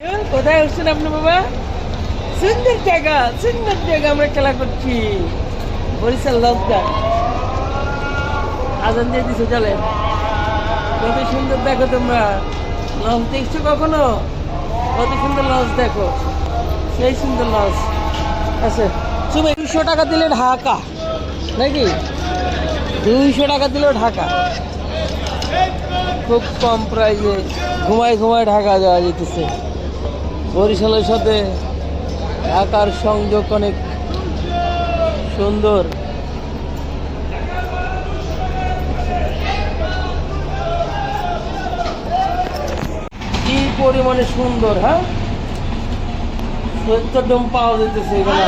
কোথায় উঠছেন আপনি বাবা? সুন্দর জায়গা, সুন্দর জায়গা। আমরা খেলা করছি বরিশাল লঞ্চটা। আজান দিয়ে দিছো, চলেন। কত সুন্দর দেখো তোমরা। লঞ্চ দেখছো কখনো? কত সুন্দর লঞ্চ দেখো, সেই সুন্দর লঞ্চ আছে। তুমি 200 টাকা দিলে ঢাকা নাকি? 200 টাকা দিলেও ঢাকা। খুব কম প্রাইসে ঘুমায় ঘুমায় ঢাকা যাওয়া যেতেছে। বরিশালের সাথে ঢাকার সংযোগ অনেক সুন্দর। কি পরিমাণে সুন্দর, হ্যাঁ, সত্যডম পাওয়া যেতেছে এখানে।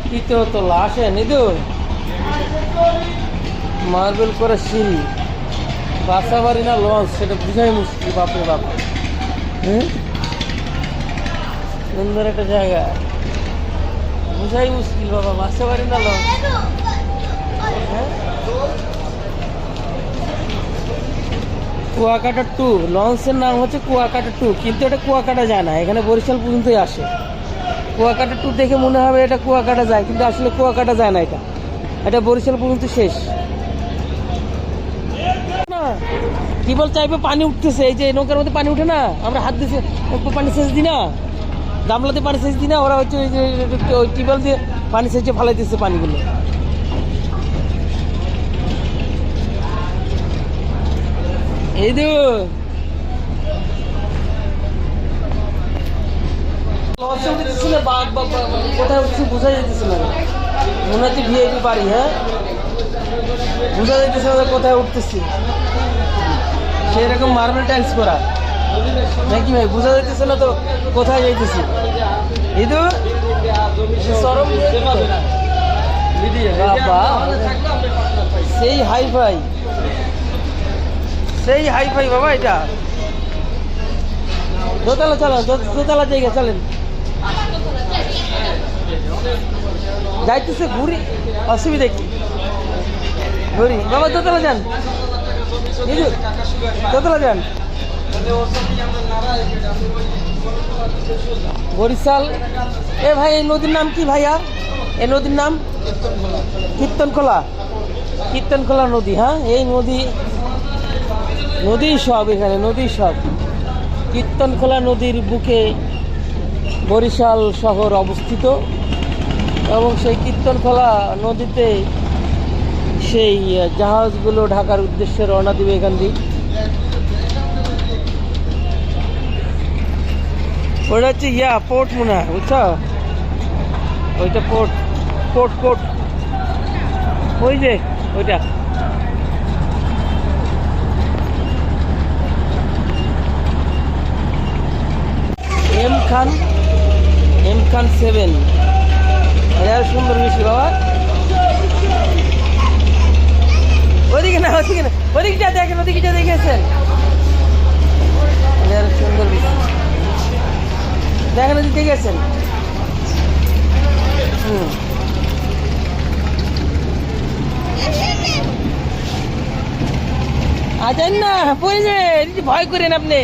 তৃতীয় তলা আসেন, ইঁদুর মার্বেল করে সিঁড়ি, বাসা বাড়ি না লঞ্চ সেটা বুঝাই মুশকিল। বাপরে বাপ, হ্যাঁ, সুন্দর একটা জায়গা, বুঝাই মুশকিল বাবা। বাসা বাড়ি না লঞ্চ। হ্যাঁ, কুয়াকাটা 2 লঞ্চের নাম হচ্ছে কুয়াকাটা 2, কিন্তু এটা কুয়াকাটা যায় না, এখানে বরিশাল পর্যন্তই আসে। কুয়াকাটা 2 দেখে মনে হবে এটা কুয়াকাটা যায়, কিন্তু আসলে কুয়াকাটা যায় না। এটা বরিশাল পর্যন্ত শেষ না। টিবল চাইবে পানি উঠতেছে, এই যে নৌকার মধ্যে পানি উঠে না, আমরা হাত দিয়েছে পানি সেচ দিই না, গামলাতে পানি সেচ দিই না, ওরা হচ্ছে ওই টিবল দিয়ে পানি সেচে ফালাই দিচ্ছে পানিগুলো। এই তো কোথায় উঠছি বোঝা যেতেছে না, মনে হচ্ছে ভিআইপি বাড়ি। হ্যাঁ, বোঝা যেতেছে না কোথায় উঠতেছি। সেরকম মার্বেল টাইলস করা নাকি ভাই, বোঝা যাইতেছে না তো কোথায় যাইতেছি। এই তো চরম সেই হাইফাই, সেই হাইফাই বাবা। এটা দোতলা, চলো দোতলা জায়গা, চলেন। যাইতেছে ঘুরি, অসুবিধা কি, ঘুরি বাবা। দোতলা যান, দোতলা যান। বরিশাল। এ ভাই, এই নদীর নাম কি ভাইয়া? এই নদীর নাম কীর্তনখোলা। কীর্তনখোলা নদী। হ্যাঁ, এই নদী সব, এখানে নদী সব। কীর্তনখোলা নদীর বুকে বরিশাল শহর অবস্থিত, এবং সেই কীর্তনখোলা নদীতে সেই জাহাজগুলো ঢাকার উদ্দেশ্যে রওনা দিবে এখান দিয়ে। ওটা হচ্ছে পোর্ট মনে হয়, বুঝছো? ওইটা পোর্ট, পোর্ট ওই যে ওইটা। এম খান 7, এটা সুন্দর বেশি বাবা। ওদিকে না, ওদিকটা দেখেন, ওদিকটা দেখেছেন, এটা সুন্দর বেশি দেখেন, ওদিকে গেছেন। আছেন না, পড়ে যাবেন, একটু ভয় করেন আপনি,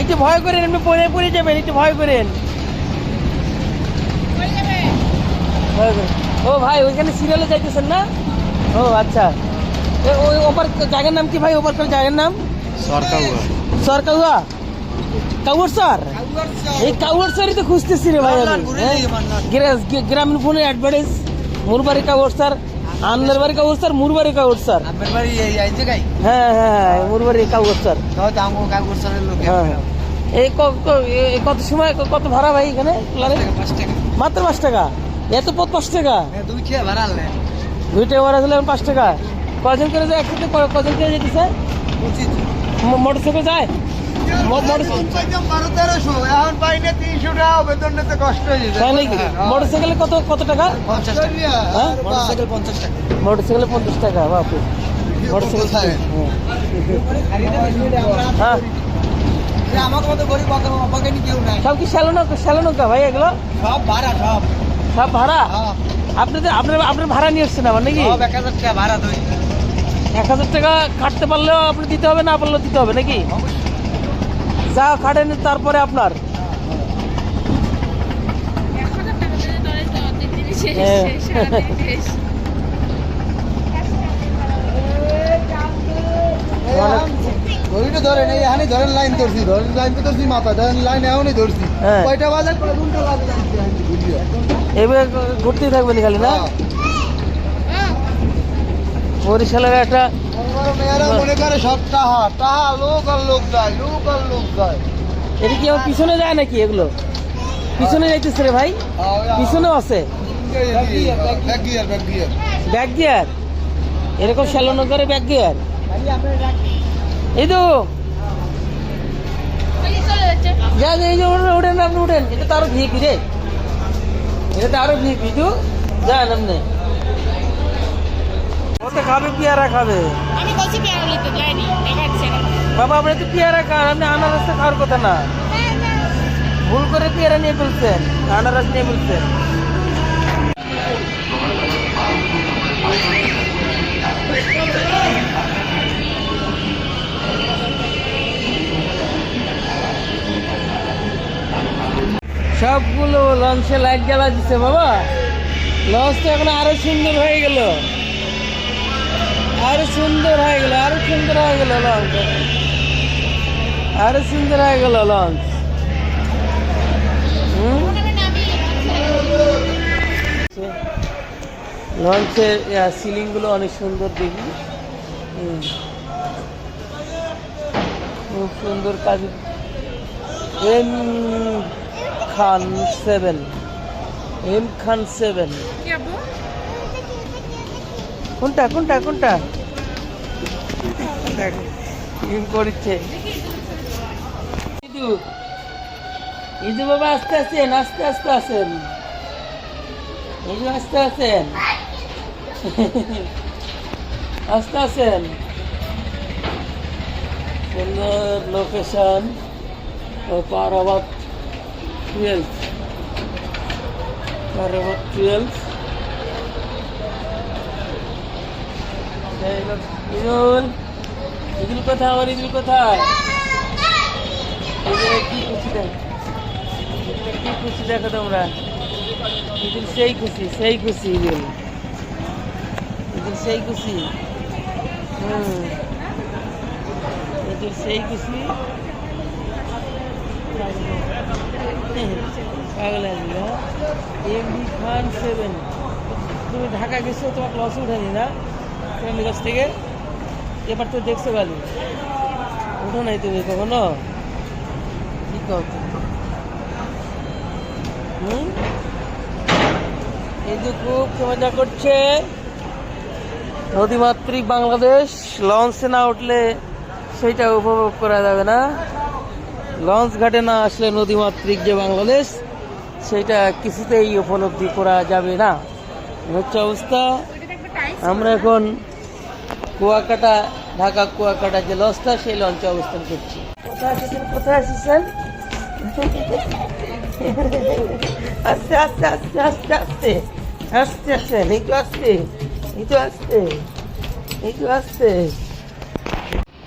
একটু ভয় করেন, আপনি পড়ে যাবেন, একটু ভয় করেন। ও ভাই, ওইখানে সিরিয়ালে যাইতেছেন না? ও আচ্ছা। ওই ওপার জায়গার নাম কি ভাই? ওপার জায়গার নাম সরকাউয়া, কাউয়ারসার। এই কাউয়ারসারই তো খুঁজতেছি রে ভাই আমি। গ্রামীণ ফোনের অ্যাডভার্টাইজ, মুরবাড়ি কাউয়ারসার, আপনার বাড়ি কাউয়ারসার, মুরবাড়ি কাউয়ারসার। হ্যাঁ হ্যাঁ, মুরবাড়ি কাউয়ারসার। হ্যাঁ, এই কত সময়, কত ভাড়া ভাই এখানে? মাত্র 5 টাকা। এত পথ 5 টাকা? 2টা ভাড়া দিলে 5 টাকা। কজন করে যায় একসাথে? কজন করে যেতেছে? মোটরসাইকেল যায়? মোটরসাইকেলে কত টাকা? মোটরসাইকেলে 50 টাকা। বাপরে, মোটরসাইকেল। হ্যাঁ, সব কি শ্যালো নৌকা ভাই এগুলো? সব ভাড়া? আপনার ভাড়া নিয়ে এসছেন আবার নাকি? 1000 টাকা ভাড়া। 1000 টাকা কাটতে পারলেও আপনি দিতে হবে, না পারলেও দিতে হবে নাকি? চা খাটেন তারপরে আপনার ধরেন এখানে ধরেন লাইন ধরছি লাইন তো ধরছি মাথা ধরেন লাইন এখনই ধরছি কয়টা বাজে এবার ঘুরতেই থাকবেন খালি না বরিশালের একটা মনে করে সব টাহা টাহা লোক আর লোক যায় লোক আর লোক যায়। এটা কি আমার পিছনে যায় নাকি এগুলো পিছনে যাইতেছে রে ভাই পিছনেও আছে ব্যাক গিয়ার এরকম চালানো করে ব্যাক গিয়ার এই তো এই যে উঠেন আপনি উঠেন এটা তো আরো ভিপি রে এটা তো আরো ভিপি তো যান আপনি ওতে খাবে পেয়ারা খাবে আমি বলছি পেয়ারা নিতে যাইনি দেখাচ্ছে না বাবা আপনি তো পেয়ারা খান আপনি আনারস খাওয়ার কথা না ভুল করে পেয়ারা নিয়ে ফেলছেন আনারস নিয়ে ফেলছেন সবগুলো লঞ্চে লাইট জ্বালা দিচ্ছে বাবা লঞ্চটা এখন আরো সুন্দর হয়ে গেল আরো সুন্দর হয়ে গেল আরো সুন্দর হয়ে গেল লঞ্চ আরো সুন্দর হয়ে গেল লঞ্চ লঞ্চের সিলিং গুলো অনেক সুন্দর দেখি খুব সুন্দর কাজ এম খান 7 এম খান 7 কোনটা কোনটা কোনটা করছে ইদু বাবা আস্তে আসেন আস্তে আস্তে আসেন ইদু আস্তে আসেন আস্তে আসেন সুন্দর লোকেশন পারাবাদ 12 পারাবাদ 12 ইদুল ইদুল কোথায় আমার ইদুল কোথায় কি খুশি দেখ কি খুশি দেখো তোমরা ইদুল সেই খুশি ইদুল ইদুল সেই খুশি ইদুল সেই খুশি পাগল এমডি খান 7 তুমি ঢাকা গেছো তোমার লস উঠানি না ফ্যামিলি কাছ থেকে এবার তো দেখছো গালি উঠো নাই তুমি কখনো কি কথা এই যে খুব মজা করছে নদীমাতৃক বাংলাদেশ লঞ্চে না উঠলে সেইটা উপভোগ করা যাবে না লঞ্চ ঘাটে না আসলে নদীমাতৃক যে বাংলাদেশ সেটা কিছুতেই উপলব্ধি করা যাবে না হচ্ছে অবস্থা আমরা এখন কুয়াকাটা ঢাকা কুয়াকাটা যে লঞ্চটা সেই লঞ্চে অবস্থান করছি কোথায় আসছেন আস্তে আস্তে আস্তে আস্তে আস্তে আস্তে আস্তে এই তো আসছে এই তো আসছে এই তো আসছে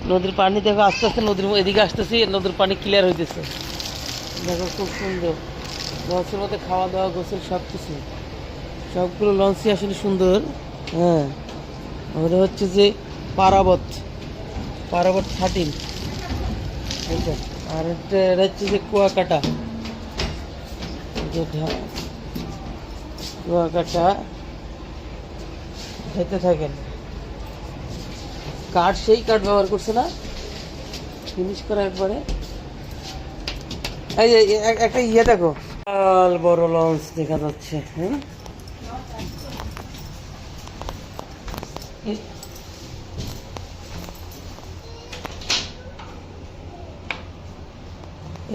নদীর পানি দেখো আস্তে আস্তে নদীর এদিকে আসতেছি নদীর পানি ক্লিয়ার হইতেছে দেখো খুব সুন্দর লঞ্চের মধ্যে খাওয়া দাওয়া গোসল সব কিছু সবগুলো লঞ্চই আসলে সুন্দর হ্যাঁ ওটা হচ্ছে যে পারাবত 13 এইটা আর এটা হচ্ছে যে কুয়াকাটা কুয়াকাটা খেতে থাকেন কাঠ সেই কাঠ ব্যবহার করছে না ফিনিশ করা একবারে এই যে একটা ইয়ে দেখো বড় লঞ্চ দেখা যাচ্ছে হ্যাঁ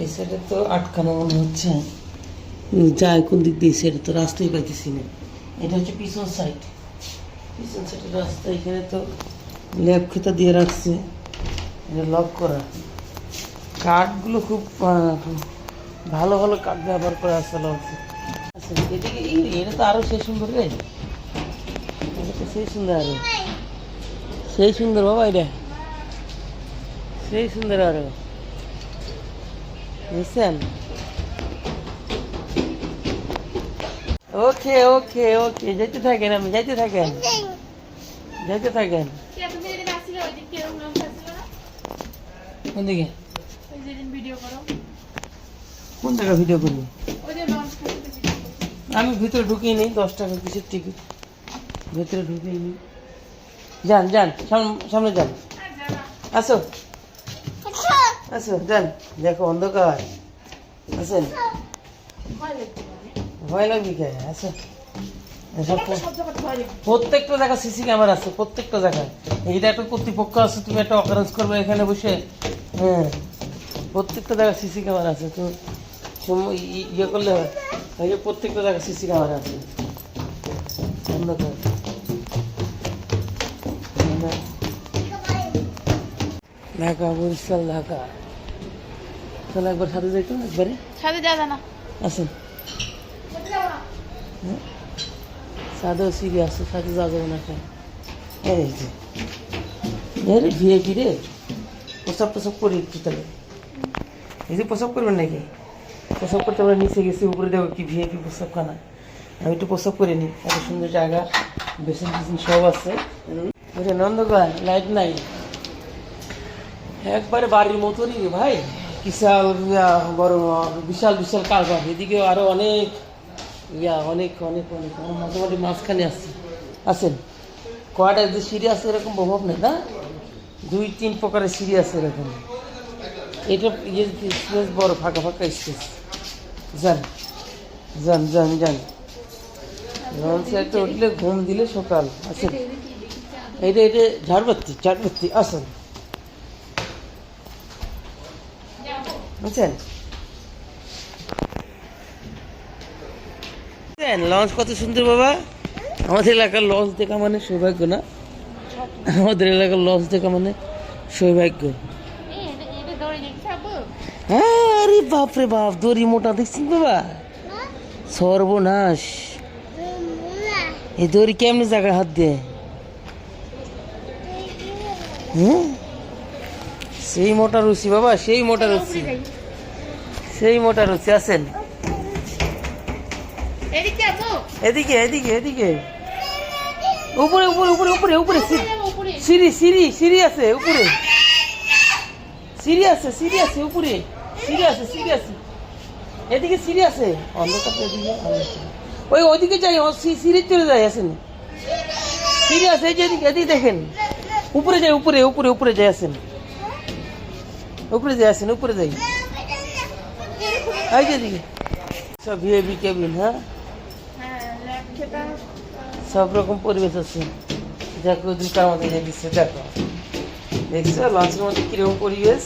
এই সাইডে তো আটকানো মনে হচ্ছে যায় কোন দিক দিয়ে সেটা তো রাস্তাই পাইতেছি না এটা হচ্ছে পিছন সাইডের রাস্তা এখানে তো ল্যাব খেতা দিয়ে রাখছে এটা লক করা কাঠগুলো খুব ভালো ভালো কাঠ ব্যবহার করে আসতে লঞ্চে আচ্ছা এদিকে এটা তো আরো সেই সুন্দর রে এটা তো সেই সুন্দর আরো সেই সুন্দর বাবা এটা সেই সুন্দর আরো বুঝছেন? ওকে ওকে ওকে, যাইতে থাকেন, আমি যাইতে থাকেন, যাইতে থাকেন। তুমি যেদিন আসছিলে ওই দিক কেরম লঞ্চ আসছিল না? কোন দিকে? ওই যেদিন ভিডিও করো, কোন জায়গায় ভিডিও করবি? ওই যে লঞ্চ করতে ভিডিও করো। আমি ভিতরে ঢুকিনি, 10 টাকা কিসের টিকিট, ভিতরে ঢুকিনি। যান যান, সামনে যান, আর যারা আসো আসো, যান। দেখো অন্ধকার, আসেন। ভয় লাগছে মানে। ভয় লাগবে কে? আসো। এসব তোমার তো সব জায়গায় ভয় লাগছে। প্রত্যেকটা জায়গা সিসি ক্যামেরা আছে, প্রত্যেকটা জায়গায়। এইটা একটা কর্তৃপক্ষ আছে, তুমি একটা অকারেন্স করবে এখানে বসে। হ্যাঁ, প্রত্যেকটা জায়গায় সিসি ক্যামেরা আছে, তুমি ইয়ে করলে হয়। এই যে প্রত্যেকটা জায়গায় সিসি ক্যামেরা আছে। অন্ধকার। ঢাকা, বরিশাল, ঢাকা। তাহলে একবার সাথে যাইতো, একবারে সাথে যাওয়া না। আসেন। সাথে যাবো না। সাদেও সিঁড়ি আছে, সাথে যাওয়া যাবে না কেন? এই যে এর ভিআইপি রে, প্রসাব প্রসাব করি একটু তাহলে। এই যে প্রসাব করবেন নাকি? প্রসাব করতে আমরা নিচে গেছি, উপরে দেখো কি ভিআইপি প্রসাবখানা। আমি একটু প্রসাব করে নিই, এত সুন্দর জায়গা, বেসিন টেসিন সব আছে। ওরে নন্দগান, লাইট নাই, একবারে বাড়ির মতনই রে ভাই। বিশাল বড়, বিশাল বিশাল কারবার। এদিকে আরো অনেক অনেক অনেক অনেক, মোটামুটি মাঝখানে আসছে। আছেন কয়টা যে সিঁড়ি আছে এরকম প্রভাব নেই না, 2-3 প্রকারের সিঁড়ি আছে এরকম। এটা ইয়ে স্পেস বড়, ফাঁকা ফাঁকা স্পেস। যান যান যান যান, লঞ্চে একটা উঠলে ঘুম দিলে সকাল। আছেন, এইটা এটা ঝাড়বাতি, ঝাড়বাতি। আসেন, বুঝছেন? লঞ্চ কত সুন্দর বাবা। আমাদের এলাকার লঞ্চ দেখা মানে সৌভাগ্য না? আমাদের এলাকার লঞ্চ দেখা মানে সৌভাগ্য। এটা দৌড়ে দেখতে যাবো। হ্যাঁ, আরে বাপরে বাপ, দড়ি মোটা দেখছি বাবা, সর্বনাশ। এই দড়ি কেমনি জায়গায় হাত দিয়ে? হ্যাঁ, সেই মোটা রুচি বাবা, সেই মোটা রুচি, সেই মোটা রুচি। আছেন, এদিকে যাবো। এদিকে এদিকে এদিকে, উপরে উপরে উপরে উপরে উপরে, উপরে সিঁড়ি সিঁড়ি সিঁড়ি আছে উপরে, সিঁড়ি আছে, সিঁড়ি আছে উপরে, সিঁড়ি আছে, সিঁড়ি আছে, এদিকে সিঁড়ি আছে। অন্ধকার তো এদিকে, ওই ওইদিকে যাই, সিঁড়ি চলে যাই। আসেন, সিঁড়ি আছে, এই যে এদিকে, এদিকে দেখেন, উপরে যাই, উপরে উপরে উপরে যাই। আসেন, উপরে যাই, আসেন, উপরে যাই। এই যে এদিকে সব ভিআইপি কেবিন। হ্যাঁ, সব রকম পরিবেশ আছে। দেখো দুটার মধ্যে দিচ্ছে, দেখো, দেখছো লঞ্চের মধ্যে কিরকম পরিবেশ,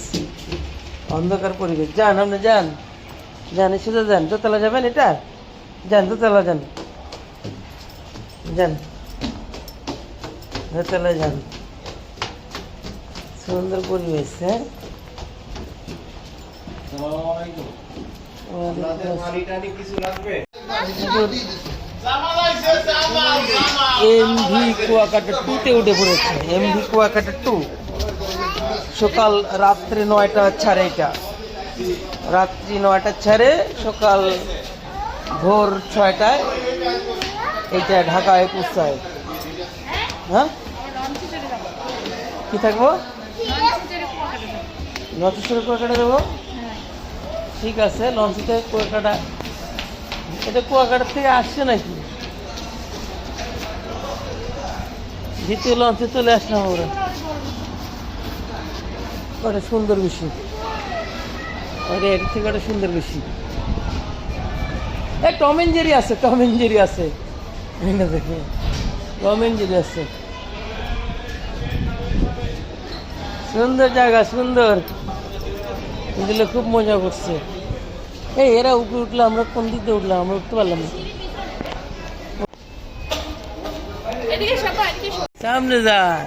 অন্ধকার পরিবেশ। যান, আপনি যান, যান, সোজা যান। দোতলা যাবেন? এটা যান, দোতলা যান, যান, দোতলায় যান। সুন্দর পরিবেশ। হ্যাঁ, এমভি কুয়াকাটা 2-তে উঠে পড়েছে। এমভি কুয়াকাটা 2 সকাল রাত্রে 9টা ছাড়ে, এটা রাত্রি 9টা ছাড়ে, সকাল ভোর 6টায় এটা ঢাকায় পৌঁছায়। হ্যাঁ, কি থাকবো? লঞ্চের কুয়াকাটা দেবো। ঠিক আছে, লঞ্চে কুয়াকাটা, এটা কুয়াকাটার থেকে আসছে নাকি? দ্বিতীয় লঞ্চে চলে আসলাম আমরা। ওটা সুন্দর বেশি, ওটা এর থেকে ওটা সুন্দর বেশি। এই টম এন্ড জেরি আছে, টম এন্ড জেরি আছে, দেখে টম এন্ড জেরি আছে। সুন্দর জায়গা, সুন্দর। এগুলো খুব মজা করছে। এই এরা উপরে উঠলো, আমরা কোন দিক দিয়ে উঠলাম? আমরা উঠতে পারলাম না। সামনে যান,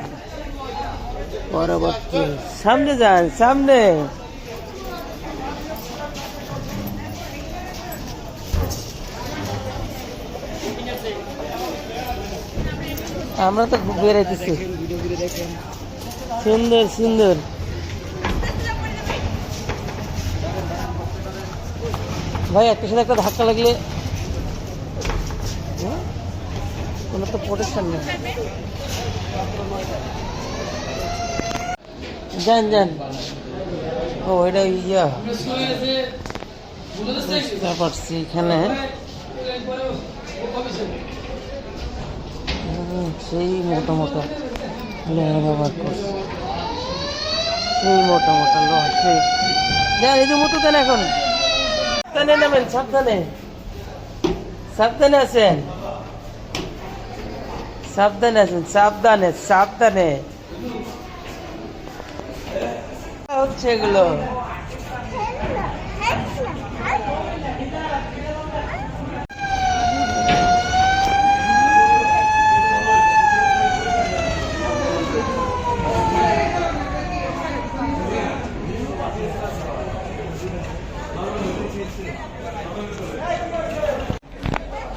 পরবর্তী সামনে যান, সামনে। আমরা তো বেড়াইতেছি, সুন্দর সুন্দর। ভাই একটা সাথে একটা ধাক্কা লাগলে কোনো তো প্রোটেকশন নেই। যান যান। ও এটা ইয়া বুঝতে পারছি এখানে সেই মোটা মোটা লোহা ব্যবহার করছে, সেই মোটা মোটা লোহা সেই যান। এই যে মোটু দেন এখন, সাবধানে নামেন, সাবধানে সাবধানে আছেন, সাবধানে আছেন, সাবধানে সাবধানে হচ্ছে এগুলো।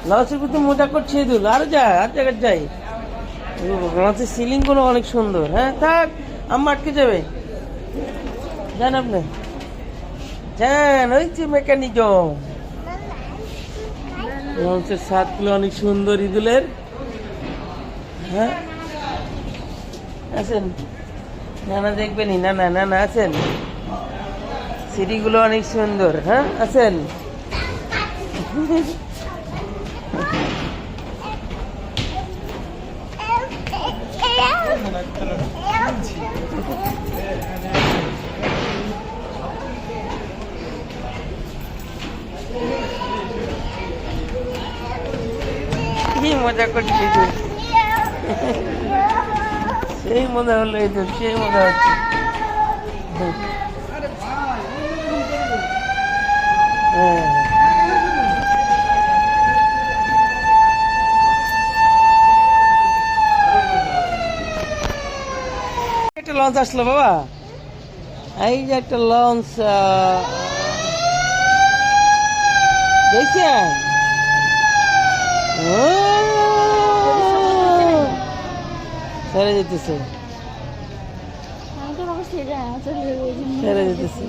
লঞ্চের কিন্তু মজা করছে দুল, আর যা আর জায়গায় যাই। লঞ্চের সিলিং গুলো অনেক সুন্দর। হ্যাঁ থাক, আম্মা আটকে যাবে। যান আপনি যান, ওই যে মেকানিজম। লঞ্চের ছাদগুলো অনেক সুন্দর ইদুলের। হ্যাঁ আছেন নানা, দেখবেনি নানা নানা আছেন। সিঁড়িগুলো অনেক সুন্দর। হ্যাঁ আছেন। কি মজা করছি, সেই মজা হলো এই তো, সেই মজা হচ্ছে। হ্যাঁ একটা লঞ্চ আসলো বাবা, এই যে একটা লঞ্চ দেখছেন। ছেড়ে যেতেছে, ছেড়ে যেতেছে।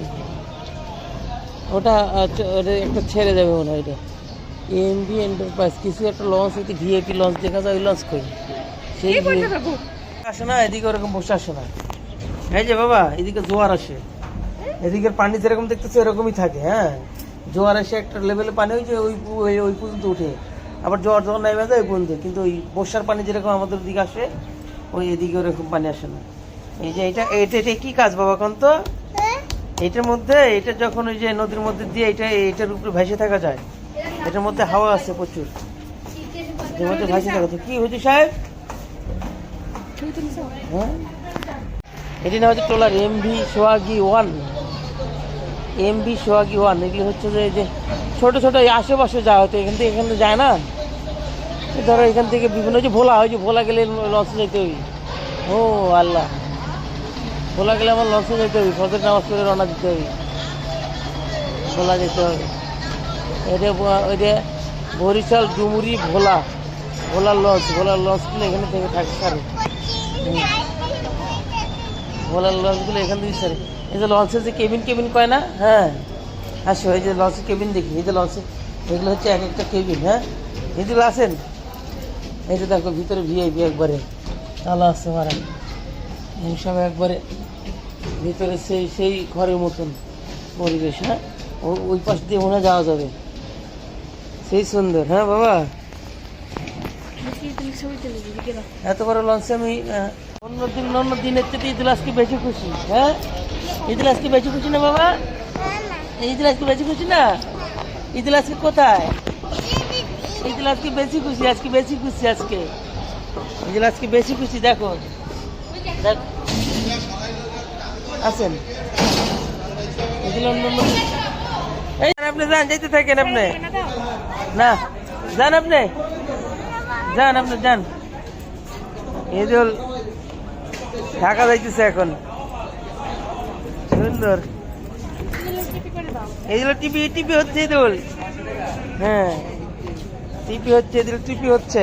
ওটা একটা ছেড়ে যাবে মনে হয়। এটা এমবি এন্টারপ্রাইজ কিছু একটা লঞ্চ হইতে ভিআইপি লঞ্চ দেখা যায়, ওই লঞ্চ কই সেই আসে না, এদিকে ওরকম বসে আসে না। এই যে বাবা এদিকে জোয়ার আসে, এদিকের পানি যেরকম দেখতেছে এরকমই থাকে। হ্যাঁ জোয়ার এসে একটা লেভেলে পানি হয়েছে ওই পর্যন্ত উঠে, আবার জোয়ার যখন নেমে যায় ওই পর্যন্ত। কিন্তু ওই বর্ষার পানি যেরকম আমাদের দিকে আসে, ওই এদিকে ওরকম পানি আসে না। এই যে এটা এটা কি কাজ বাবা এখন তো এটার মধ্যে, এটা যখন ওই যে নদীর মধ্যে দিয়ে এটার উপরে ভেসে থাকা যায়। এটার মধ্যে হাওয়া আছে প্রচুর, এটার মধ্যে ভেসে থাকা। তো কি হয়েছে সাহেব? হ্যাঁ এটি না হচ্ছে ট্রলার এমভি সোহাগী 1, এমভি সোহাগী 1। এগুলি হচ্ছে যে ছোট ছোট আশেপাশে যাওয়া হতো, এখান থেকে এখানে যায় না। ধরো এখান থেকে বিভিন্ন যে ভোলা হয়, যে ভোলা গেলে লঞ্চে যেতে হবে। ও আল্লাহ, ভোলা গেলে আমার লঞ্চে যেতে হবে, ফজর নামাজ পড়ে রওনা দিতে হবে, ভোলা যেতে হবে। এটা বরিশাল ডুমুরি ভোলা, ভোলার লঞ্চগুলো এখানে থেকে থাকে সারে। ভোলার লঞ্চগুলো এখান থেকে সারে। এই যে লঞ্চের যে কেবিন কয় না, হ্যাঁ আসো এই যে লঞ্চের কেবিন দেখি। এই যে লঞ্চে এগুলো হচ্ছে এক একটা কেবিন। হ্যাঁ এগুলো আছেন, এই যে দেখো ভিতরে ভিআইপি একবারে তালা আছে মারা, সব একবারে ভিতরে সেই ঘরের মতন পরিবেশ। হ্যাঁ ওই পাশ দিয়ে মনে যাওয়া যাবে, সেই সুন্দর। হ্যাঁ বাবা এত বড় লঞ্চে আমি অন্য দিনের থেকে ঈদুল আজকে বেশি খুশি। হ্যাঁ ঈদুল আজকে বেশি খুশি না বাবা? ঈদুল আজকে বেশি খুশি না? ঈদুল আজকে কোথায়? ঈদুল আজকে বেশি খুশি, আজকে বেশি খুশি, আজকে ঈদুল আজকে বেশি খুশি। দেখো দেখ আছেন ঈদুল এই আপনি যান, যাইতে থাকেন আপনি। না যান আপনি, যান। ঈদুল ঢাকা যাইতেছে এখন, সুন্দর। এইগুলো টিপি হচ্ছে ঈদুল। হ্যাঁ টিপি হচ্ছে ঈদুল, টিপি হচ্ছে।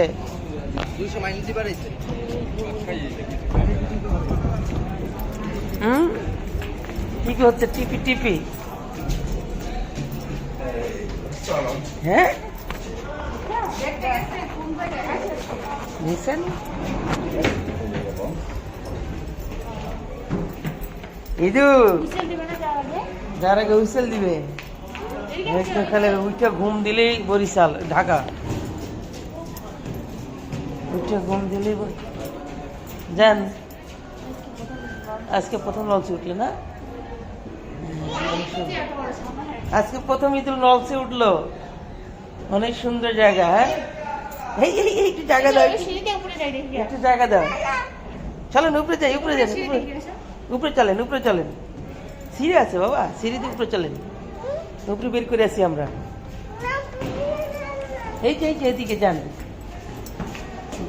টিপি হচ্ছে, টিপি হ্যাঁ নিছেন ইদু মিছিল দিবে না যাওয়ার আগে? যার আগে হুইসেল দিবে খালি উঠে ঘুম দিলেই বরিশাল ঢাকা উঠে ঘুম দিলেই যান আজকে প্রথম লঞ্চে উঠলে না আজকে প্রথম ঈদুল লঞ্চে উঠলো অনেক সুন্দর জায়গা হ্যাঁ এই এই এই একটু জায়গা দাও সিঁড়িতে উপরে যাই দেখি একটু জায়গা দাও চলেন উপরে যাই উপরে যান সিঁড়ি উপরে দেখি এসো। উপরে চলেন সিঁড়ি আছে বাবা সিঁড়িতে উপরে চলেন উপরে বের করে আসি আমরা এই যে এদিকে যান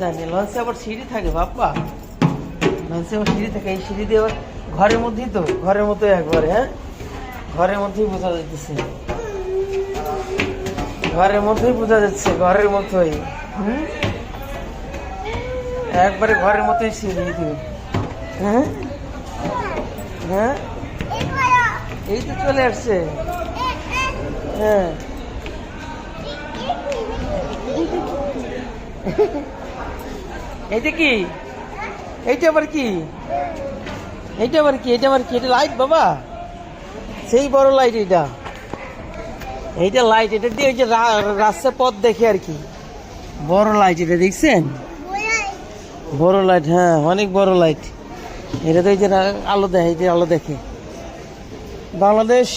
জানি লঞ্চে আবার সিঁড়ি থাকে বাপ্পা লঞ্চে আবার সিঁড়ি থাকে এই সিঁড়ি দিয়ে আবার ঘরের মধ্যেই তো ঘরের মতো একবারে হ্যাঁ ঘরের মধ্যেই বোঝা যাচ্ছে ঘরের মধ্যেই বোঝা যাচ্ছে ঘরের মতোই একবারে ঘরের মতোই সিঁড়ি দিবে হ্যাঁ হ্যাঁ এই তো চলে আসছে হ্যাঁ এইটা কি এইটা আবার কি এটা লাইট বাবা সেই বড় লাইট এইটা লাইট এটা দিয়ে ওই যে রাস্তার পথ দেখে আর কি বড় লাইট এটা দেখছেন বড় লাইট হ্যাঁ অনেক বড় লাইট এটা তো এই যে আলো দেয় এই যে আলো দেখে বাংলাদেশ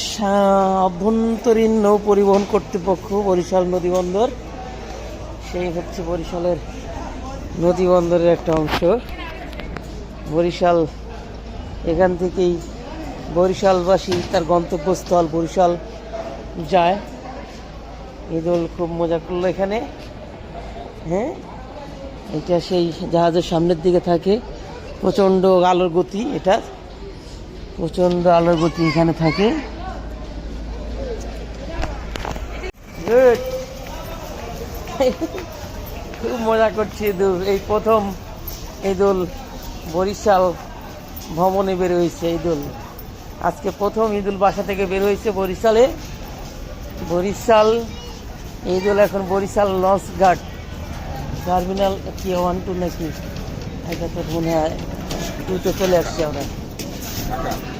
অভ্যন্তরীণ নৌ পরিবহন কর্তৃপক্ষ বরিশাল নদীবন্দর সেই হচ্ছে বরিশালের নদীবন্দরের একটা অংশ বরিশাল এখান থেকেই বরিশালবাসী তার গন্তব্যস্থল বরিশাল যায় ঈদুল খুব মজা করলো এখানে হ্যাঁ এটা সেই জাহাজের সামনের দিকে থাকে প্রচণ্ড আলোর গতি এটা প্রচণ্ড আলোর গতি এখানে থাকে গুড খুব মজা করছি ঈদুল এই প্রথম ঈদুল বরিশাল ভ্রমণে বের হয়েছে ঈদুল আজকে প্রথম ঈদুল বাসা থেকে বের হয়েছে বরিশাল ঈদুল এখন বরিশাল লঞ্চ ঘাট টার্মিনাল কি 1-2 নাকি এটা তো মনে হয় 2-তে চলে আসছি আমরা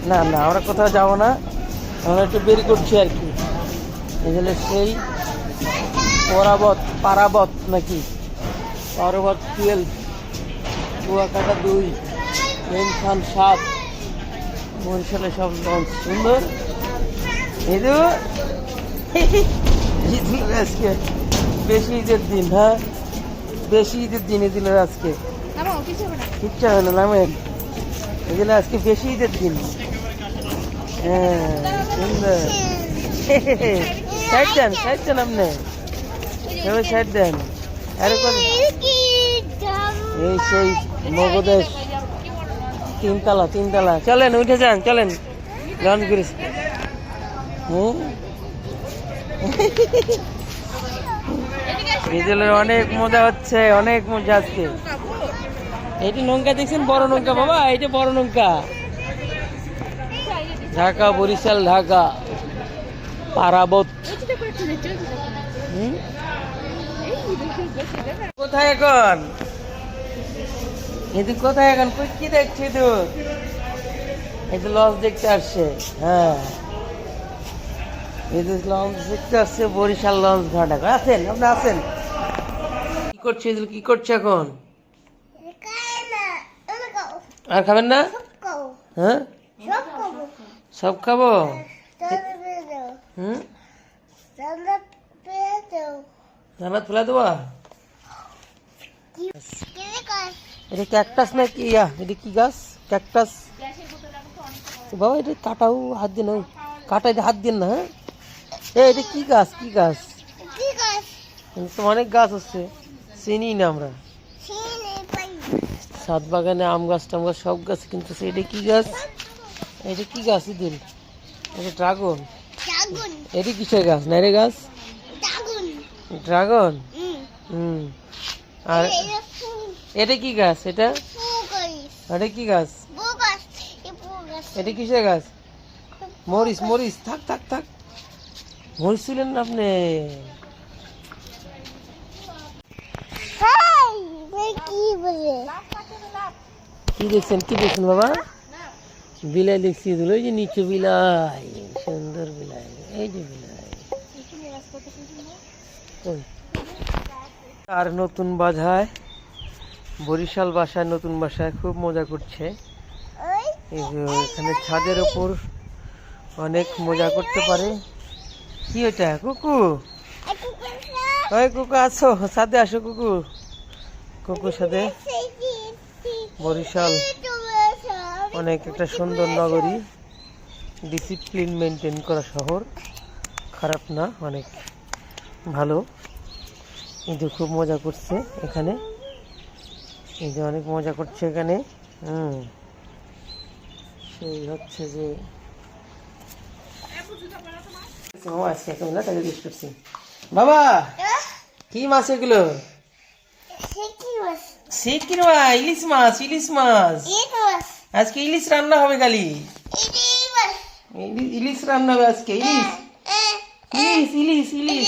না আমরা কোথাও যাবো না আমরা একটু বের করছি আর কি এগুলো সেই পারাবত নাকি পারাবত 12 কুয়াকাটা 2 খান 7 বরিশালে সব লঞ্চ সুন্দর ঈদুল আজকে বেশি ঈদের দিন হ্যাঁ বেশি ঈদের দিন ঈদুলের আজকে নামো কিছু হবে না ইচ্ছা হয় না নামেন এগুলো আজকে বেশি ঈদের দিন হ্যাঁ সুন্দর সাইড দেন আপনি এবার সাইড দেন আরে এই সেই মগদেশ তিনতলা চলেন উঠে যান চলেন লঞ্চ করিস ঈদুলের অনেক মজা হচ্ছে অনেক মজা আজকে এইটা নৌকা দেখছেন বড় নৌকা বাবা এইটা বড় নৌকা ঢাকা বরিশাল ঢাকা পারাবত কোথায় এখন এদিক কোথায় এখন কি দেখছি তো এই তো লঞ্চ দেখতে আসছে হ্যাঁ এই তো লঞ্চ দেখতে আসছে বরিশাল লঞ্চ ঘাট আছেন আপনি আছেন কি করছে এখন আর খাবেন না হ্যাঁ সব খাবো জান্নাত ফেলা দেবা এটা ক্যাকটাস না কি এটা কি গাছ ক্যাকটাস বাবা এটা কাটাও হাত দিন ওই কাটাই হাত দিন না হ্যাঁ এটা কি গাছ তো অনেক গাছ হচ্ছে চিনি না আমরা ছাদ বাগানে আম গাছ টাম গাছ সব গাছ কিন্তু এটা কি গাছ ঈদুল এটা ড্রাগন এটা কিসের গাছ না রে গাছ ড্রাগন আর এটা কি গাছ এটা কি গাছ এটা কিসের গাছ মরিচ থাক হয়েছিলেন না আপনি? কি দেখছেন বাবা? বিলাই দেখছি, ওই যে নিচে বিলাই, সুন্দর বিলাই, এই যে বিলাই। ওই। আর নতুন বাসায়, বরিশাল বাসায়, নতুন বাসায় খুব মজা করছে। এই যে এখানে ছাদের উপর অনেক মজা করতে পারে। কি ওটা কুকু? ওই কুকু আসো, সাথে আসো কুকু। কুকুর সাথে বরিশাল অনেক একটা সুন্দর নগরী, ডিসিপ্লিন মেনটেন করা শহর, খারাপ না, অনেক ভালো। কিন্তু খুব মজা করছে এখানে, এই যে অনেক মজা করছে এখানে। সেই হচ্ছে যে বাবা কি মাছ এগুলো? ইলিশ মাছ, ইলিশ মাছ। আজকে ইলিশ রান্না হবে, খালি ইলিশ রান্না হবে আজকে। ইলিশ ইলিশ ইলিশ ইলিশ।